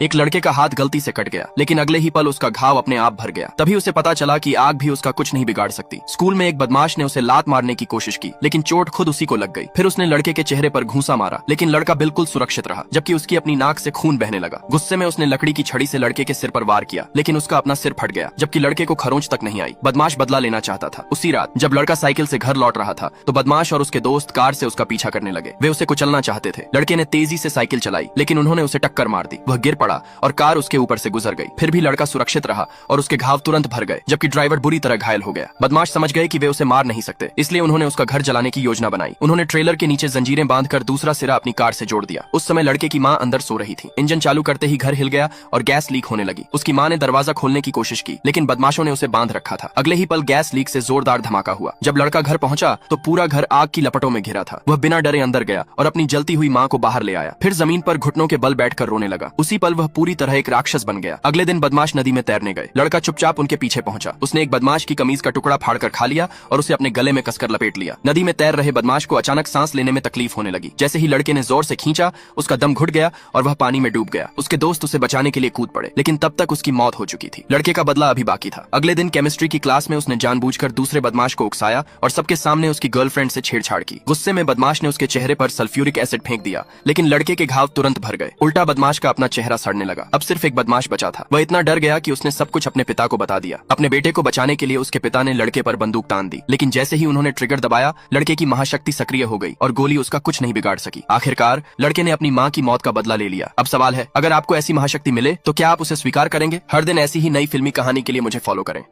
एक लड़के का हाथ गलती से कट गया, लेकिन अगले ही पल उसका घाव अपने आप भर गया। तभी उसे पता चला कि आग भी उसका कुछ नहीं बिगाड़ सकती। स्कूल में एक बदमाश ने उसे लात मारने की कोशिश की, लेकिन चोट खुद उसी को लग गई। फिर उसने लड़के के चेहरे पर घूंसा मारा, लेकिन लड़का बिल्कुल सुरक्षित रहा, जबकि उसकी अपनी नाक से खून बहने लगा। गुस्से में उसने लकड़ी की छड़ी से लड़के के सिर पर वार किया, लेकिन उसका अपना सिर फट गया, जबकि लड़के को खरोंच तक नहीं आई। बदमाश बदला लेना चाहता था। उसी रात जब लड़का साइकिल से घर लौट रहा था, तो बदमाश और उसके दोस्त कार से उसका पीछा करने लगे। वे उसे कुचलना चाहते थे। लड़के ने तेजी से साइकिल चलाई, लेकिन उन्होंने उसे टक्कर मार दी। वह गिर पड़ा और कार उसके ऊपर से गुजर गई। फिर भी लड़का सुरक्षित रहा और उसके घाव तुरंत भर गए, जबकि ड्राइवर बुरी तरह घायल हो गया। बदमाश समझ गए कि वे उसे मार नहीं सकते, इसलिए उन्होंने उसका घर जलाने की योजना बनाई। उन्होंने ट्रेलर के नीचे जंजीरें बांधकर दूसरा सिरा अपनी कार से जोड़ दिया। उस समय लड़के की मां अंदर सो रही थी। इंजन चालू करते ही घर हिल गया और गैस लीक होने लगी। उसकी मां ने दरवाजा खोलने की कोशिश की, लेकिन बदमाशों ने उसे बांध रखा था। अगले ही पल गैस लीक से जोरदार धमाका हुआ। जब लड़का घर पहुंचा तो पूरा घर आग की लपटों में घिरा था। वह बिना डरे अंदर गया और अपनी जलती हुई मां को बाहर ले आया। फिर जमीन पर घुटनों के बल बैठकर रोने लगा। उसी पल वह पूरी तरह एक राक्षस बन गया। अगले दिन बदमाश नदी में तैरने गए। लड़का चुपचाप उनके पीछे पहुंचा। उसने एक बदमाश की कमीज का टुकड़ा फाड़कर खा लिया और उसे अपने गले में कसकर लपेट लिया। नदी में तैर रहे बदमाश को अचानक सांस लेने में तकलीफ होने लगी। जैसे ही लड़के ने जोर से खींचा, उसका दम घुट गया और वह पानी में डूब गया। उसके दोस्त उसे बचाने के लिए कूद पड़े, लेकिन तब तक उसकी मौत हो चुकी थी। लड़के का बदला अभी बाकी था। अगले दिन केमिस्ट्री की क्लास में उसने जानबूझकर दूसरे बदमाश को उकसाया और सबके सामने उसकी गर्लफ्रेंड से छेड़छाड़ की। गुस्से में बदमाश ने उसके चेहरे पर सल्फ्यूरिक एसिड फेंक दिया, लेकिन लड़के के घाव तुरंत भर गए। उल्टा बदमाश का अपना चेहरा सड़ने लगा। अब सिर्फ एक बदमाश बचा था। वह इतना डर गया कि उसने सब कुछ अपने पिता को बता दिया। अपने बेटे को बचाने के लिए उसके पिता ने लड़के पर बंदूक तान दी, लेकिन जैसे ही उन्होंने ट्रिगर दबाया, लड़के की महाशक्ति सक्रिय हो गई और गोली उसका कुछ नहीं बिगाड़ सकी। आखिरकार लड़के ने अपनी मां की मौत का बदला ले लिया। अब सवाल है, अगर आपको ऐसी महाशक्ति मिले तो क्या आप उसे स्वीकार करेंगे? हर दिन ऐसी ही नई फिल्मी कहानी के लिए मुझे फॉलो करें।